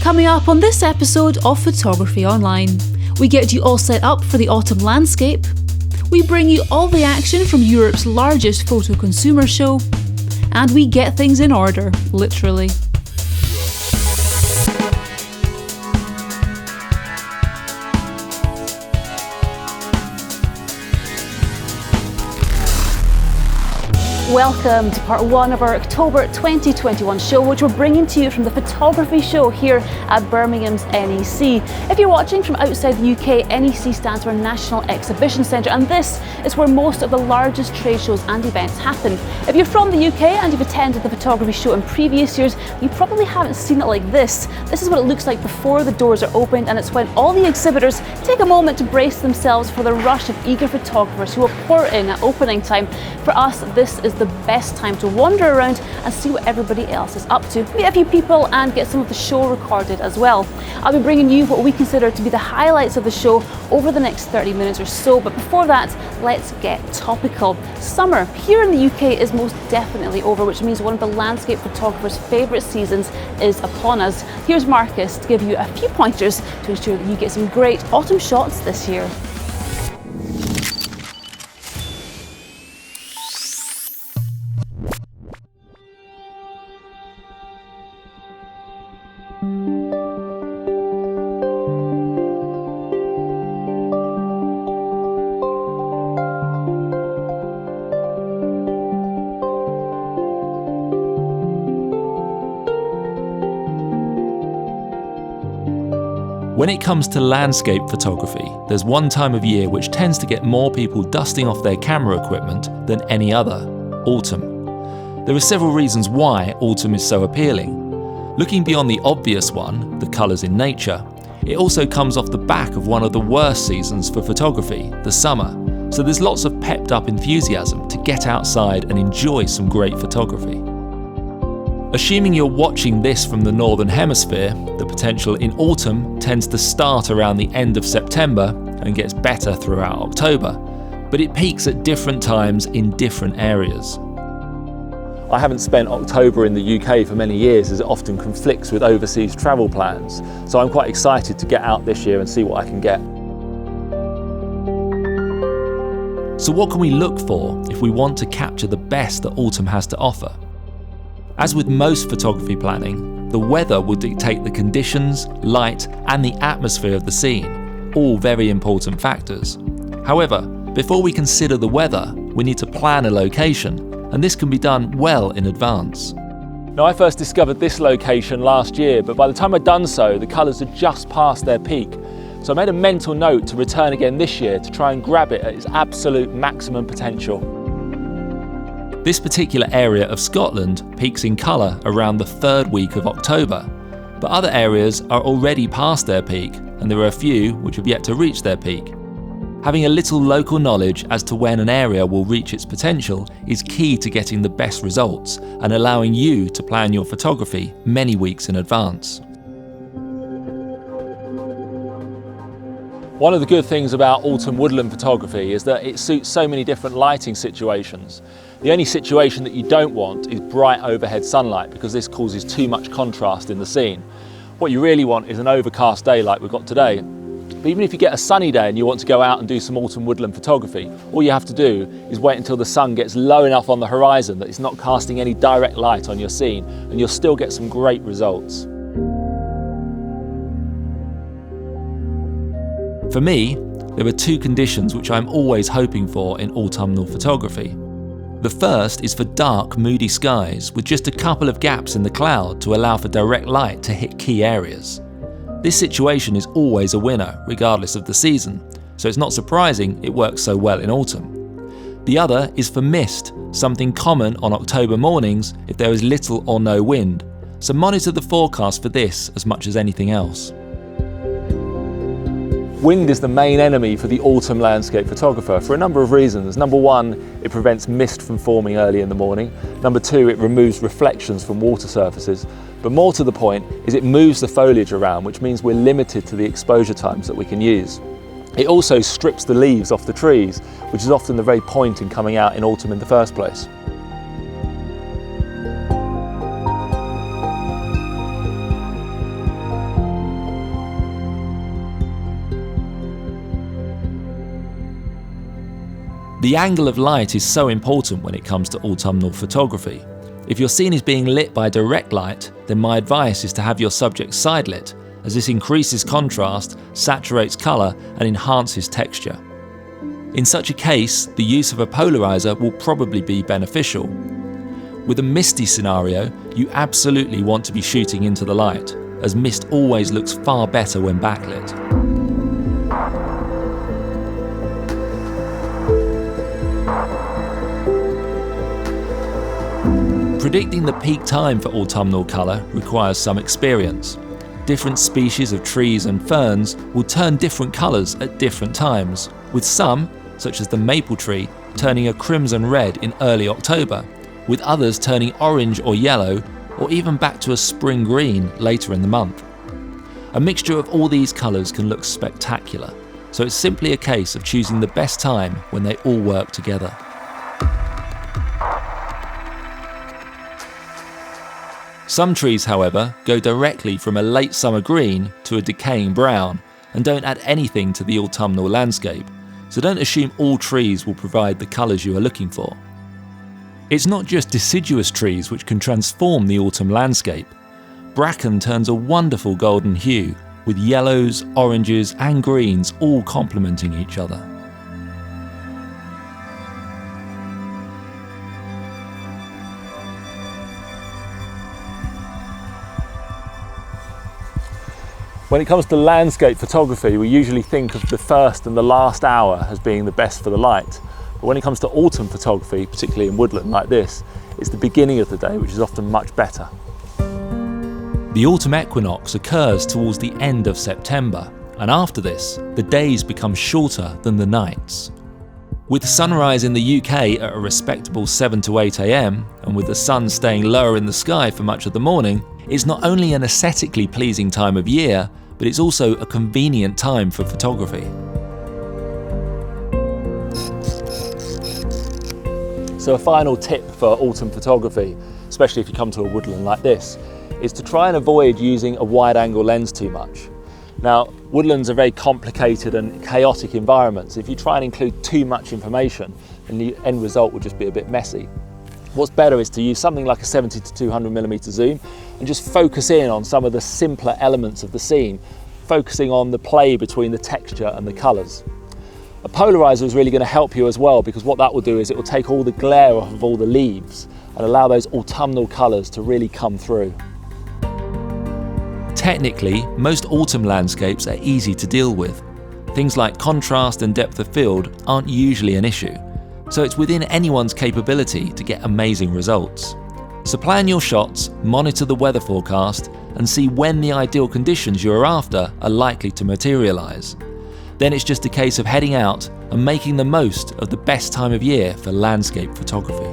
Coming up on this episode of Photography Online, we get you all set up for the autumn landscape, we bring you all the action from Europe's largest photo consumer show, and we get things in order, literally. Welcome to part one of our October 2021 show, which we're bringing to you from the photography show here at Birmingham's NEC. If you're watching from outside the UK, NEC stands for National Exhibition Centre, and this is where most of the largest trade shows and events happen. If you're from the UK and you've attended the photography show in previous years, you probably haven't seen it like this. This is what it looks like before the doors are opened, and it's when all the exhibitors take a moment to brace themselves for the rush of eager photographers who will pour in at opening time. For us, this is the best time to wander around and see what everybody else is up to, meet a few people and get some of the show recorded as well. I'll be bringing you what we consider to be the highlights of the show over the next 30 minutes or so, but before that, let's get topical. Summer here in the UK is most definitely over, which means one of the landscape photographers' favourite seasons is upon us. Here's Marcus to give you a few pointers to ensure that you get some great autumn shots this year. When it comes to landscape photography, there's one time of year which tends to get more people dusting off their camera equipment than any other: autumn. There are several reasons why autumn is so appealing. Looking beyond the obvious one, the colours in nature, it also comes off the back of one of the worst seasons for photography, the summer. So there's lots of pepped up enthusiasm to get outside and enjoy some great photography. Assuming you're watching this from the Northern Hemisphere, the potential in autumn tends to start around the end of September and gets better throughout October, but it peaks at different times in different areas. I haven't spent October in the UK for many years, as it often conflicts with overseas travel plans, so I'm quite excited to get out this year and see what I can get. So what can we look for if we want to capture the best that autumn has to offer? As with most photography planning, the weather will dictate the conditions, light, and the atmosphere of the scene, all very important factors. However, before we consider the weather, we need to plan a location, and this can be done well in advance. Now, I first discovered this location last year, but by the time I'd done so, the colours had just passed their peak. So I made a mental note to return again this year to try and grab it at its absolute maximum potential. This particular area of Scotland peaks in colour around the third week of October, but other areas are already past their peak, and there are a few which have yet to reach their peak. Having a little local knowledge as to when an area will reach its potential is key to getting the best results and allowing you to plan your photography many weeks in advance. One of the good things about autumn woodland photography is that it suits so many different lighting situations. The only situation that you don't want is bright overhead sunlight, because this causes too much contrast in the scene. What you really want is an overcast day like we've got today. But even if you get a sunny day and you want to go out and do some autumn woodland photography, all you have to do is wait until the sun gets low enough on the horizon that it's not casting any direct light on your scene, and you'll still get some great results. For me, there are two conditions which I'm always hoping for in autumnal photography. The first is for dark, moody skies with just a couple of gaps in the cloud to allow for direct light to hit key areas. This situation is always a winner, regardless of the season, so it's not surprising it works so well in autumn. The other is for mist, something common on October mornings if there is little or no wind, so monitor the forecast for this as much as anything else. Wind is the main enemy for the autumn landscape photographer for a number of reasons. Number one, it prevents mist from forming early in the morning. Number two, it removes reflections from water surfaces. But more to the point is it moves the foliage around, which means we're limited to the exposure times that we can use. It also strips the leaves off the trees, which is often the very point in coming out in autumn in the first place. The angle of light is so important when it comes to autumnal photography. If your scene is being lit by direct light, then my advice is to have your subject side lit, as this increases contrast, saturates colour and enhances texture. In such a case, the use of a polarizer will probably be beneficial. With a misty scenario, you absolutely want to be shooting into the light, as mist always looks far better when backlit. Predicting the peak time for autumnal colour requires some experience. Different species of trees and ferns will turn different colours at different times, with some, such as the maple tree, turning a crimson red in early October, with others turning orange or yellow, or even back to a spring green later in the month. A mixture of all these colours can look spectacular, so it's simply a case of choosing the best time when they all work together. Some trees, however, go directly from a late summer green to a decaying brown and don't add anything to the autumnal landscape, so don't assume all trees will provide the colours you are looking for. It's not just deciduous trees which can transform the autumn landscape. Bracken turns a wonderful golden hue, with yellows, oranges and greens all complementing each other. When it comes to landscape photography, we usually think of the first and the last hour as being the best for the light. But when it comes to autumn photography, particularly in woodland like this, it's the beginning of the day which is often much better. The autumn equinox occurs towards the end of September, and after this, the days become shorter than the nights. With sunrise in the UK at a respectable 7 to 8 AM, and with the sun staying lower in the sky for much of the morning, it's not only an aesthetically pleasing time of year, but it's also a convenient time for photography. So a final tip for autumn photography, especially if you come to a woodland like this, is to try and avoid using a wide-angle lens too much. Now, woodlands are very complicated and chaotic environments. If you try and include too much information, then the end result will just be a bit messy. What's better is to use something like a 70 to 200mm zoom and just focus in on some of the simpler elements of the scene, focusing on the play between the texture and the colours. A polarizer is really going to help you as well, because what that will do is it will take all the glare off of all the leaves and allow those autumnal colours to really come through. Technically, most autumn landscapes are easy to deal with. Things like contrast and depth of field aren't usually an issue, so it's within anyone's capability to get amazing results. So plan your shots, monitor the weather forecast, and see when the ideal conditions you're after are likely to materialise. Then it's just a case of heading out and making the most of the best time of year for landscape photography.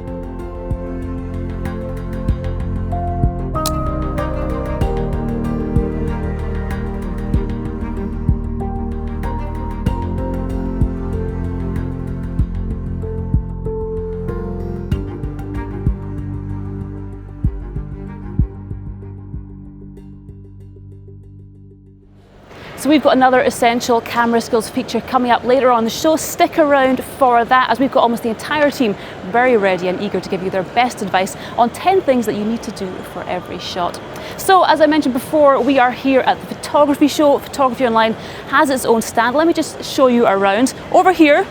So we've got another essential camera skills feature coming up later on the show. Stick around for that, as we've got almost the entire team very ready and eager to give you their best advice on 10 things that you need to do for every shot. So as I mentioned before, we are here at the photography show. Photography Online has its own stand. Let me just show you around. Over here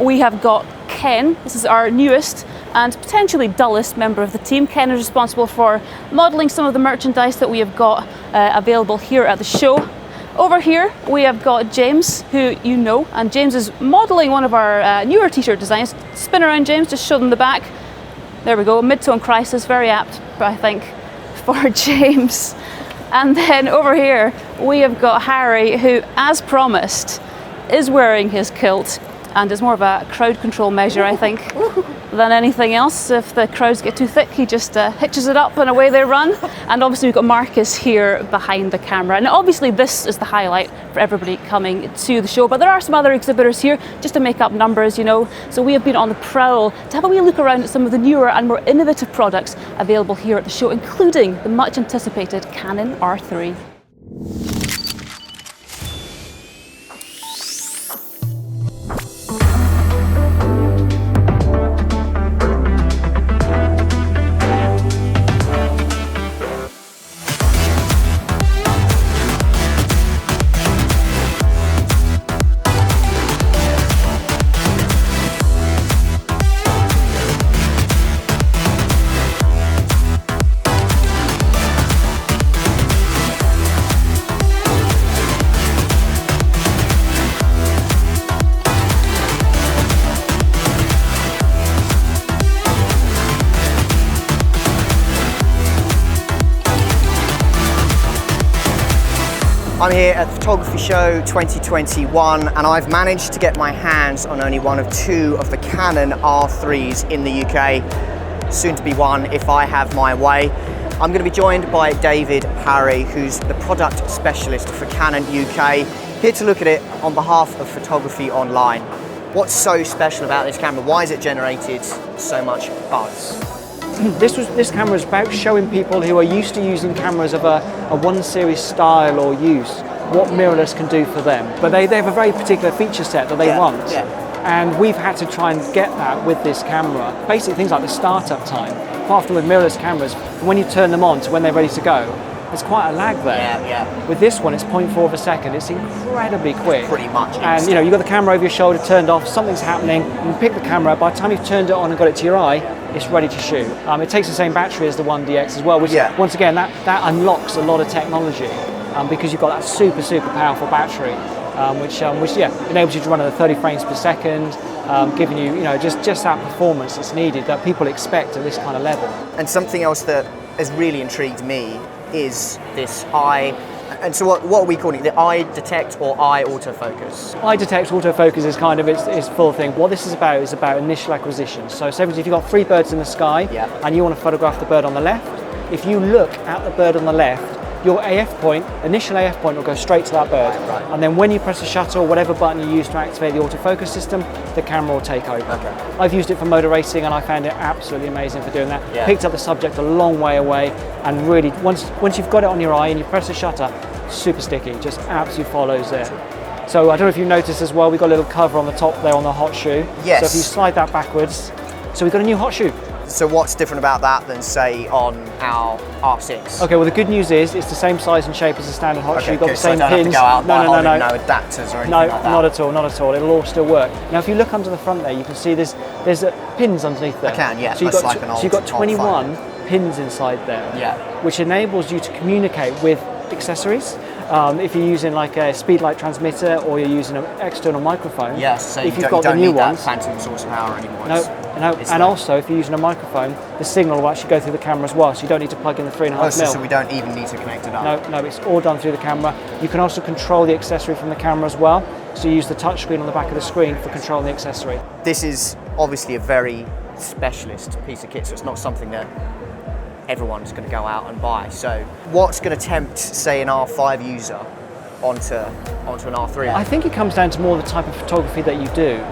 we have got Ken. This is our newest and potentially dullest member of the team. Ken is responsible for modelling some of the merchandise that we have got available here at the show. Over here we have got James, who you know, and James is modelling one of our newer t-shirt designs. Spin around, James, just show them the back. There we go, mid-tone crisis, very apt, I think, for James. And then over here we have got Harry, who, as promised, is wearing his kilt, and is more of a crowd control measure, I think, than anything else. If the crowds get too thick, he just hitches it up and away they run. And obviously we've got Marcus here behind the camera. And obviously this is the highlight for everybody coming to the show, but there are some other exhibitors here just to make up numbers, you know. So we have been on the prowl to have a wee look around at some of the newer and more innovative products available here at the show, including the much anticipated Canon R3. I'm here at the Photography Show 2021 and I've managed to get my hands on only one of two of the Canon R3s in the UK, soon to be one if I have my way. I'm going to be joined by David Parry, who's the product specialist for Canon UK, here to look at it on behalf of Photography Online. What's so special about this camera? Why has it generated so much buzz? This camera is about showing people who are used to using cameras of a 1 series style or use what mirrorless can do for them. But they have a very particular feature set that they want. Yeah. And we've had to try and get that with this camera. Basic things like the startup time. Quite often with mirrorless cameras, when you turn them on to when they're ready to go, there's quite a lag there. With this one, it's 0.4 of a second. It's incredibly quick. Pretty much instant. And you've got the camera over your shoulder, turned off, something's happening, you pick the camera up, by the time you've turned it on and got it to your eye, it's ready to shoot. It takes the same battery as the 1DX as well, which once again, that unlocks a lot of technology because you've got that super powerful battery, which enables you to run at 30 frames per second, giving you, just that performance that's needed that people expect at this kind of level. And something else that has really intrigued me is this eye. And so what are we calling it? The eye detect or eye autofocus? Eye detect autofocus is kind of its full thing. What this is about initial acquisition. So say if you've got 3 birds in the sky and you want to photograph the bird on the left, if you look at the bird on the left, your initial AF point will go straight to that bird. Right. And then when you press the shutter or whatever button you use to activate the autofocus system, the camera will take over. Okay. I've used it for motor racing and I found it absolutely amazing for doing that. Yeah. Picked up the subject a long way away and really, once you've got it on your eye and you press the shutter, super sticky, just absolutely follows there. So I don't know if you noticed as well, we've got a little cover on the top there on the hot shoe. Yes. So if you slide that backwards, so we've got a new hot shoe. So what's different about that than, say, on our R6? Okay, well the good news is it's the same size and shape as a standard hot shoe. You've got the same so I don't pins. Have to go out No. no adapters or anything like that? Not at all. It'll all still work. Now if you look under the front there, you can see there's pins underneath there. I can, yeah. So you've got 21 pins inside there, which enables you to communicate with accessories. If you're using like a speedlight transmitter or you're using an external microphone, so if you you've got the new ones, phantom source of power anymore. No, and also if you're using a microphone, the signal will actually go through the camera as well, so you don't need to plug in the 3.5 mil. So we don't even need to connect it up? No, it's all done through the camera. You can also control the accessory from the camera as well, so you use the touch screen on the back of the screen for controlling the accessory. This is obviously a very specialist piece of kit, so it's not something that everyone's going to go out and buy. So what's going to tempt, say, an R5 user onto an R3? I think it comes down to more the type of photography that you do,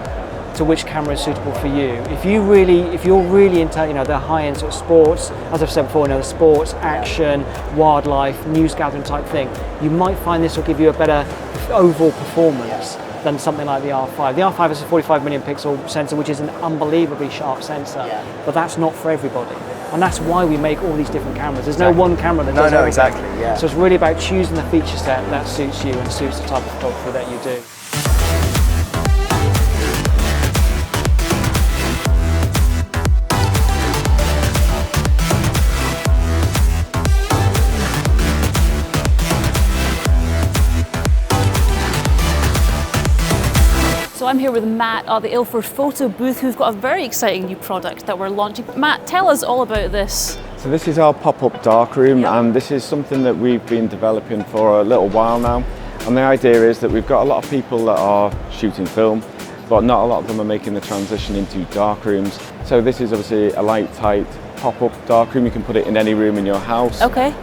to which camera is suitable for you. If you're really into the high-end sort of sports, as I've said before, the sports, action, wildlife, news gathering type thing, you might find this will give you a better overall performance than something like the R5. The R5 has a 45 million pixel sensor, which is an unbelievably sharp sensor, but that's not for everybody. And that's why we make all these different cameras. There's no one camera that does everything. So it's really about choosing the feature set that suits you and suits the type of photography that you do. So I'm here with Matt at the Ilford photo booth, who've got a very exciting new product that we're launching. Matt, tell us all about this. So this is our pop-up darkroom, and this is something that we've been developing for a little while now. And the idea is that we've got a lot of people that are shooting film, but not a lot of them are making the transition into darkrooms. So this is obviously a light, tight pop-up darkroom. You can put it in any room in your house. Okay.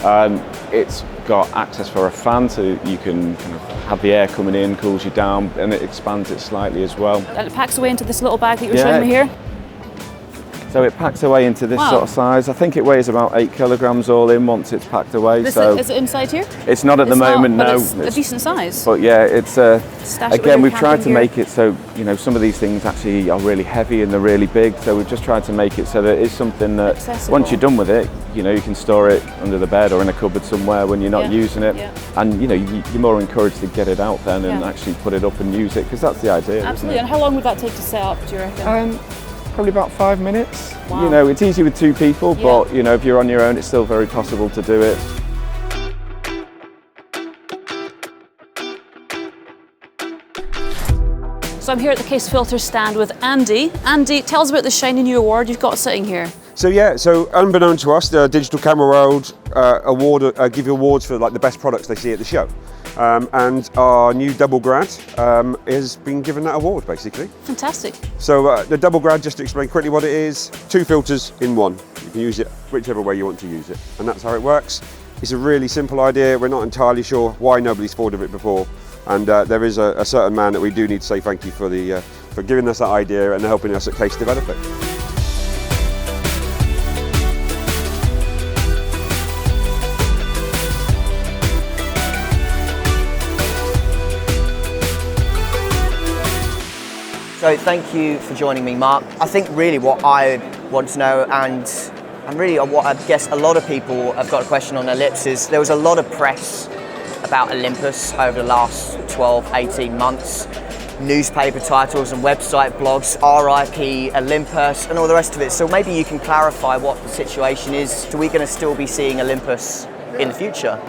It's got access for a fan, so you can kind of have the air coming in, cools you down, and it expands it slightly as well. And it packs away into this little bag that you're showing me here? So it packs away into this sort of size. I think it weighs about 8 kilograms all in once it's packed away. Is it inside here? It's not at the moment, no. It's a decent size. But yeah, it's again, we've tried to make it so, some of these things actually are really heavy and they're really big. So we've just tried to make it so that it is something that accessible. Once you're done with it, you can store it under the bed or in a cupboard somewhere when you're not using it. And you're more encouraged to get it out then and actually put it up and use it, because that's the idea. Absolutely. And how long would that take to set up, do you reckon? Probably about 5 minutes. Wow. It's easy with 2 people, but if you're on your own, it's still very possible to do it. So I'm here at the Case Filter stand with Andy. Andy, tell us about the shiny new award you've got sitting here. So yeah, so unbeknown to us, the Digital Camera World give awards for like the best products they see at the show. And our new double grad has been given that award, basically. Fantastic. So the double grad, just to explain quickly what it is, 2 filters in one. You can use it whichever way you want to use it, and that's how it works. It's a really simple idea. We're not entirely sure why nobody's thought of it before, and there is a certain man that we do need to say thank you for giving us that idea and helping us at Case develop it. So thank you for joining me, Mark. I think really what I want to know, and really what I guess a lot of people have got a question on Ellipse, is there was a lot of press about Olympus over the last 12, 18 months. Newspaper titles and website blogs, RIP Olympus and all the rest of it. So maybe you can clarify what the situation is. Are we going to still be seeing Olympus in the future?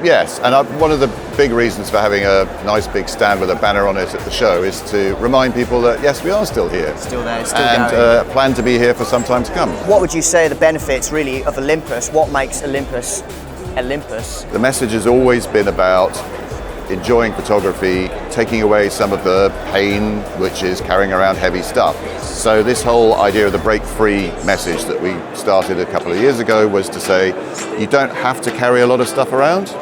Yes, and one of the big reasons for having a nice big stand with a banner on it at the show is to remind people that yes, we are still here. Still there, still and plan to be here for some time to come. What would you say are the benefits really of Olympus? What makes Olympus Olympus? The message has always been about enjoying photography, taking away some of the pain which is carrying around heavy stuff. So this whole idea of the break-free message that we started a couple of years ago was to say you don't have to carry a lot of stuff around.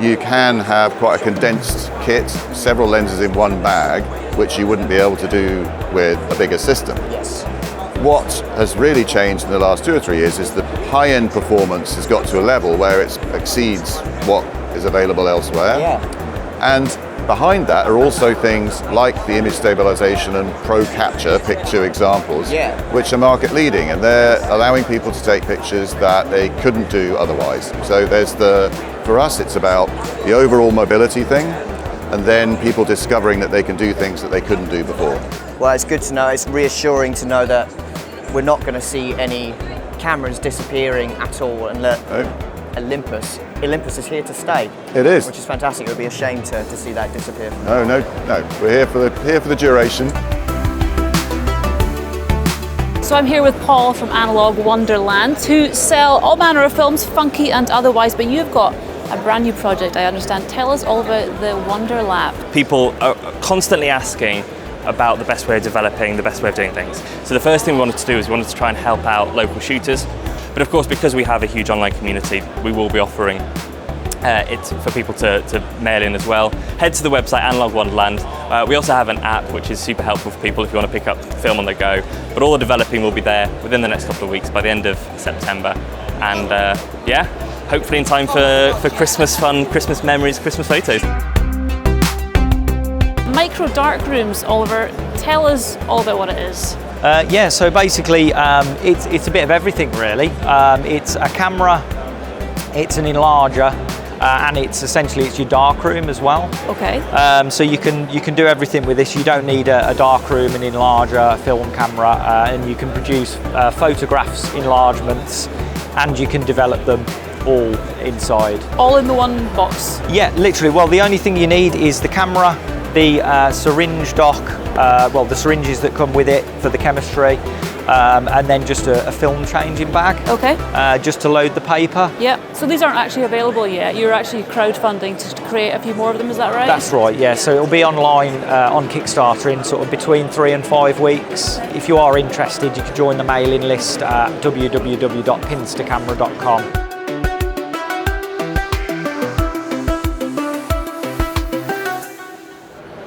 You can have quite a condensed kit, several lenses in one bag, which you wouldn't be able to do with a bigger system. Yes. What has really changed in the last 2 or 3 years is the high-end performance has got to a level where it exceeds what is available elsewhere. Yeah. And behind that are also things like the image stabilization and pro capture, pick 2 examples, which are market leading, and they're allowing people to take pictures that they couldn't do otherwise. So for us it's about the overall mobility thing, and then people discovering that they can do things that they couldn't do before. Well, it's good to know, it's reassuring to know that we're not going to see any cameras disappearing at all, and that Olympus is here to stay. It is. Which is fantastic. It would be a shame to see that disappear. No. We're here for the duration. So I'm here with Paul from Analogue Wonderland to sell all manner of films, funky and otherwise, but you've got a brand new project, I understand. Tell us all about the Wonder Lab. People are constantly asking about the best way of developing, the best way of doing things. So the first thing we wanted to do is we wanted to try and help out local shooters. But of course, because we have a huge online community, we will be offering it for people to mail in as well. Head to the website, Analogue Wonderland. We also have an app which is super helpful for people if you want to pick up film on the go. But all the developing will be there within the next couple of weeks, by the end of September. And yeah, hopefully in time for Christmas fun, Christmas memories, Christmas photos. Micro dark rooms, Oliver. Tell us all about what it is. Yeah, so basically it's a bit of everything really. It's a camera, it's an enlarger, and it's your dark room as well. Okay. So you can do everything with this. You don't need a dark room, an enlarger, a film camera, and you can produce photographs, enlargements, and you can develop them all inside. All in the one box? Yeah, literally. Well, the only thing you need is the camera, the syringe dock, the syringes that come with it for the chemistry, and then just a film changing bag. Okay. Just to load the paper. Yeah, so these aren't actually available yet. You're actually crowdfunding to create a few more of them, is that right? That's right, yeah. So it'll be online on Kickstarter in sort of between 3 and 5 weeks. If you are interested, you can join the mailing list at www.pinstercamera.com.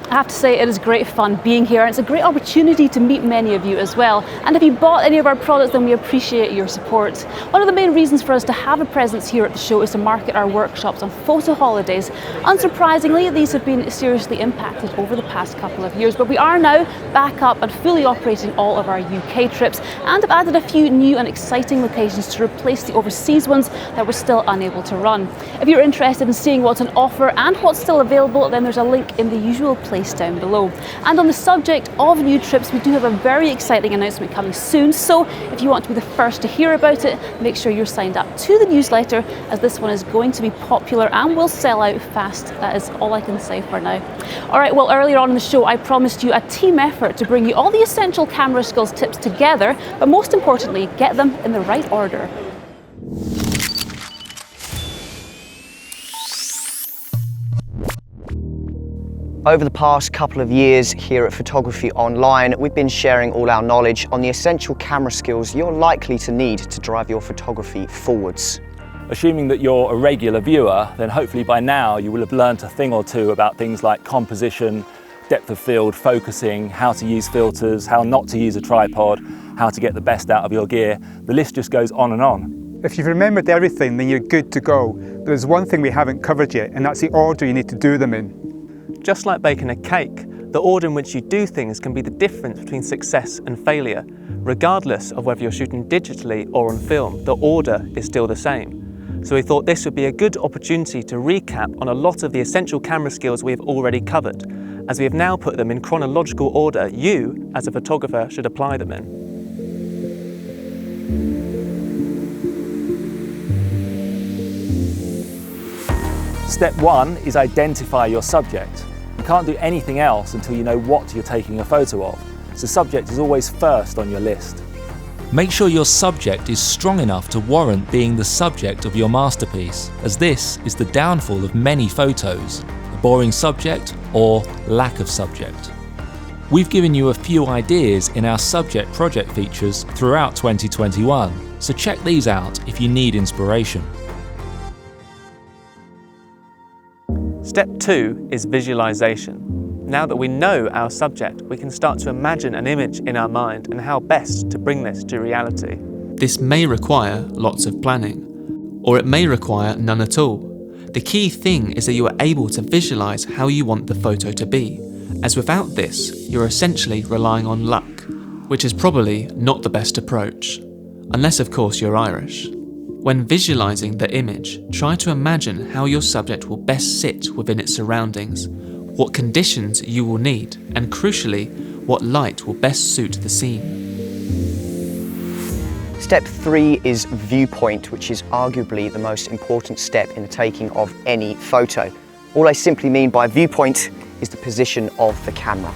I have to say it is great fun being here, and it's a great opportunity to meet many of you as well. And if you bought any of our products, then we appreciate your support. One of the main reasons for us to have a presence here at the show is to market our workshops on photo holidays. Unsurprisingly, these have been seriously impacted over the past couple of years, but we are now back up and fully operating all of our UK trips, and have added a few new and exciting locations to replace the overseas ones that we're still unable to run. If you're interested in seeing what's on offer and what's still available, then there's a link in the usual place space down below. And on the subject of new trips, we do have a very exciting announcement coming soon, so if you want to be the first to hear about it, make sure you're signed up to the newsletter, as this one is going to be popular and will sell out fast. That is all I can say for now. Alright, well, earlier on in the show I promised you a team effort to bring you all the essential camera skills tips together, but most importantly, get them in the right order. Over the past couple of years here at Photography Online, we've been sharing all our knowledge on the essential camera skills you're likely to need to drive your photography forwards. Assuming that you're a regular viewer, then hopefully by now you will have learnt a thing or two about things like composition, depth of field, focusing, how to use filters, how not to use a tripod, how to get the best out of your gear. The list just goes on and on. If you've remembered everything, then you're good to go. But there's one thing we haven't covered yet, and that's the order you need to do them in. Just like baking a cake, the order in which you do things can be the difference between success and failure. Regardless of whether you're shooting digitally or on film, the order is still the same. So we thought this would be a good opportunity to recap on a lot of the essential camera skills we have already covered. As we have now put them in chronological order, you, as a photographer, should apply them in. Step 1 is identify your subject. You can't do anything else until you know what you're taking a photo of, so subject is always first on your list. Make sure your subject is strong enough to warrant being the subject of your masterpiece, as this is the downfall of many photos, a boring subject or lack of subject. We've given you a few ideas in our subject project features throughout 2021, so check these out if you need inspiration. Step 2 is visualization. Now that we know our subject, we can start to imagine an image in our mind and how best to bring this to reality. This may require lots of planning, or it may require none at all. The key thing is that you are able to visualize how you want the photo to be, as without this, you're essentially relying on luck, which is probably not the best approach, unless of course you're Irish. When visualizing the image, try to imagine how your subject will best sit within its surroundings, what conditions you will need, and crucially, what light will best suit the scene. Step 3 is viewpoint, which is arguably the most important step in the taking of any photo. All I simply mean by viewpoint is the position of the camera.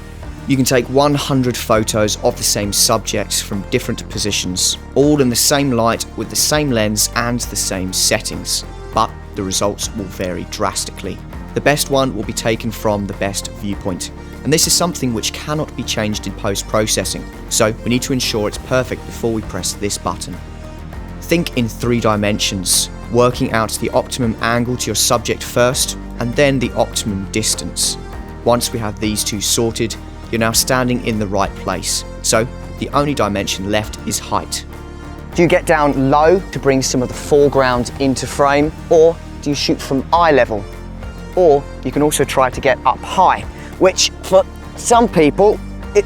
You can take 100 photos of the same subject from different positions, all in the same light with the same lens and the same settings, but the results will vary drastically. The best one will be taken from the best viewpoint, and this is something which cannot be changed in post-processing, so we need to ensure it's perfect before we press this button. Think in 3 dimensions, working out the optimum angle to your subject first, and then the optimum distance. Once we have these two sorted, you're now standing in the right place, so the only dimension left is height. Do you get down low to bring some of the foreground into frame, or do you shoot from eye level? Or you can also try to get up high, which for some people it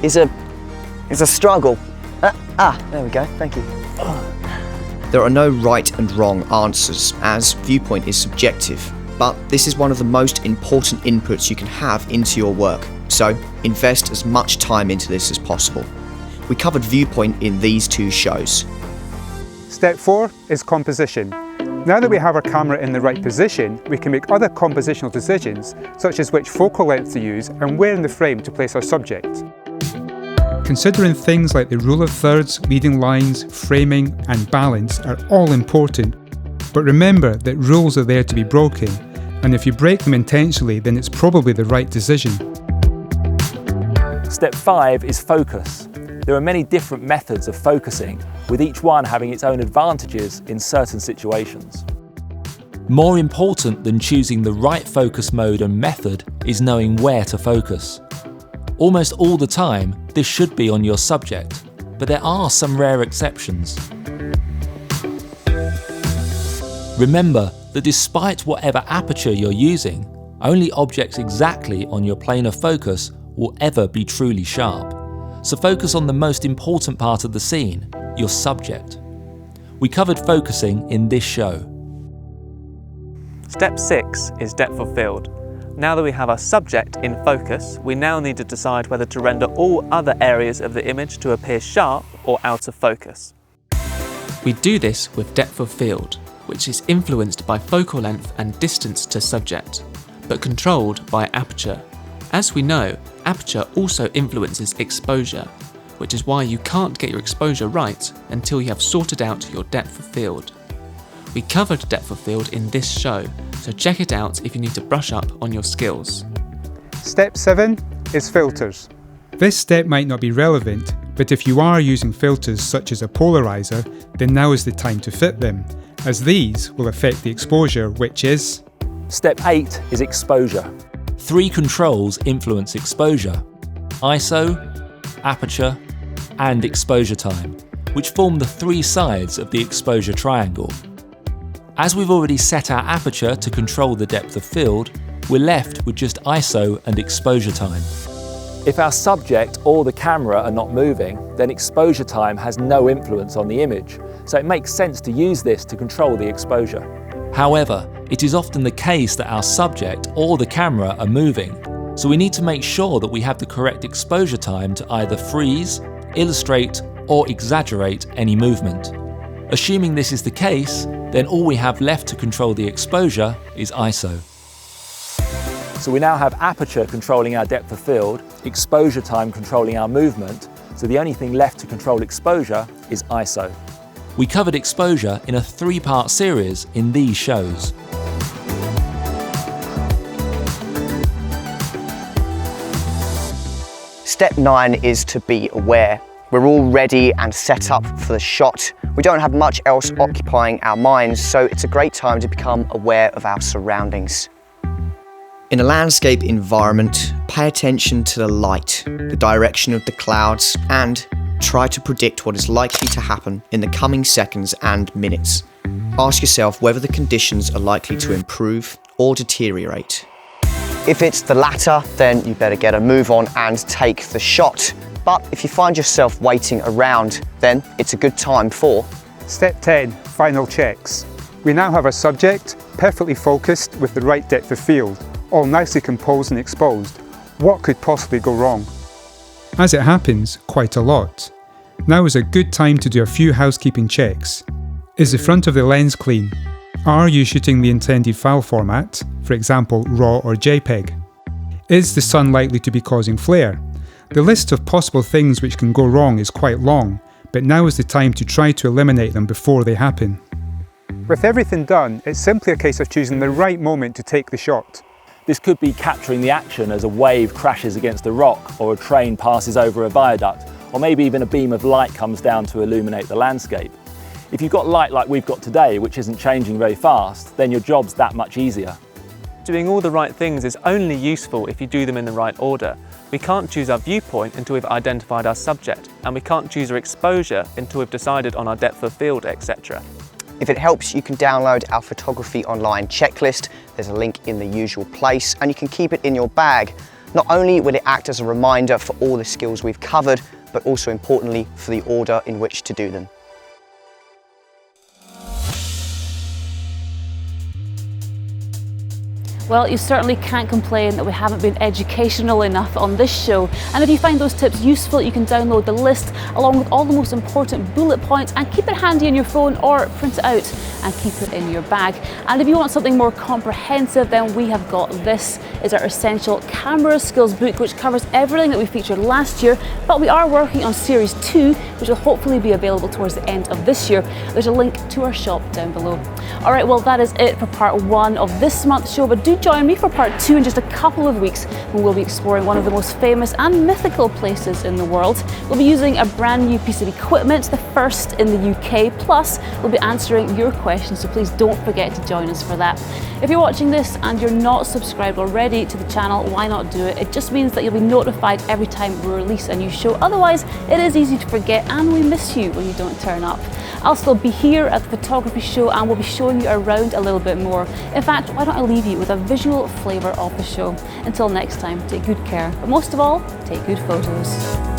is a struggle. There we go, thank you. There are no right and wrong answers, as viewpoint is subjective, but this is one of the most important inputs you can have into your work. So invest as much time into this as possible. We covered viewpoint in these 2 shows. Step 4 is composition. Now that we have our camera in the right position, we can make other compositional decisions, such as which focal length to use and where in the frame to place our subject. Considering things like the rule of thirds, leading lines, framing and balance are all important, but remember that rules are there to be broken, and if you break them intentionally, then it's probably the right decision. Step 5 is focus. There are many different methods of focusing, with each one having its own advantages in certain situations. More important than choosing the right focus mode and method is knowing where to focus. Almost all the time, this should be on your subject, but there are some rare exceptions. Remember that despite whatever aperture you're using, only objects exactly on your plane of focus will ever be truly sharp. So focus on the most important part of the scene, your subject. We covered focusing in this show. Step 6 is depth of field. Now that we have our subject in focus, we now need to decide whether to render all other areas of the image to appear sharp or out of focus. We do this with depth of field, which is influenced by focal length and distance to subject, but controlled by aperture. As we know, aperture also influences exposure, which is why you can't get your exposure right until you have sorted out your depth of field. We covered depth of field in this show, so check it out if you need to brush up on your skills. Step 7 is filters. This step might not be relevant, but if you are using filters such as a polarizer, then now is the time to fit them, as these will affect the exposure, which is... Step 8 is exposure. 3 controls influence exposure: ISO, aperture, and exposure time, which form the 3 sides of the exposure triangle. As we've already set our aperture to control the depth of field, we're left with just ISO and exposure time. If our subject or the camera are not moving, then exposure time has no influence on the image, so it makes sense to use this to control the exposure. However, it is often the case that our subject or the camera are moving, so we need to make sure that we have the correct exposure time to either freeze, illustrate, or exaggerate any movement. Assuming this is the case, then all we have left to control the exposure is ISO. So we now have aperture controlling our depth of field, exposure time controlling our movement, so the only thing left to control exposure is ISO. We covered exposure in a 3-part series in these shows. Step 9 is to be aware. We're all ready and set up for the shot. We don't have much else occupying our minds, so it's a great time to become aware of our surroundings. In a landscape environment, pay attention to the light, the direction of the clouds, and try to predict what is likely to happen in the coming seconds and minutes. Ask yourself whether the conditions are likely to improve or deteriorate. If it's the latter, then you better get a move on and take the shot. But if you find yourself waiting around, then it's a good time for... Step 10, final checks. We now have our subject perfectly focused with the right depth of field, all nicely composed and exposed. What could possibly go wrong? As it happens, quite a lot. Now is a good time to do a few housekeeping checks. Is the front of the lens clean? Are you shooting the intended file format, for example RAW or JPEG? Is the sun likely to be causing flare? The list of possible things which can go wrong is quite long, but now is the time to try to eliminate them before they happen. With everything done, it's simply a case of choosing the right moment to take the shot. This could be capturing the action as a wave crashes against a rock, or a train passes over a viaduct, or maybe even a beam of light comes down to illuminate the landscape. If you've got light like we've got today, which isn't changing very fast, then your job's that much easier. Doing all the right things is only useful if you do them in the right order. We can't choose our viewpoint until we've identified our subject, and we can't choose our exposure until we've decided on our depth of field, etc. If it helps, you can download our Photography Online checklist. There's a link in the usual place, and you can keep it in your bag. Not only will it act as a reminder for all the skills we've covered, but also importantly for the order in which to do them. Well, you certainly can't complain that we haven't been educational enough on this show. And if you find those tips useful, you can download the list along with all the most important bullet points and keep it handy on your phone or print it out and keep it in your bag. And if you want something more comprehensive, then we have got this. Is our essential camera skills book, which covers everything that we featured last year, but we are working on series 2, which will hopefully be available towards the end of this year. There's a link to our shop down below. All right, well, that is it for part 1 of this month's show, but do join me for part 2 in just a couple of weeks, when we'll be exploring one of the most famous and mythical places in the world. We'll be using a brand new piece of equipment, the first in the UK, plus we'll be answering your questions, so please don't forget to join us for that. If you're watching this and you're not subscribed already to the channel, why not do it? It just means that you'll be notified every time we release a new show. Otherwise, it is easy to forget and we miss you when you don't turn up. I'll still be here at the photography show and we'll be showing you around a little bit more. In fact, why don't I leave you with a visual flavour of the show. Until next time, take good care, but most of all, take good photos.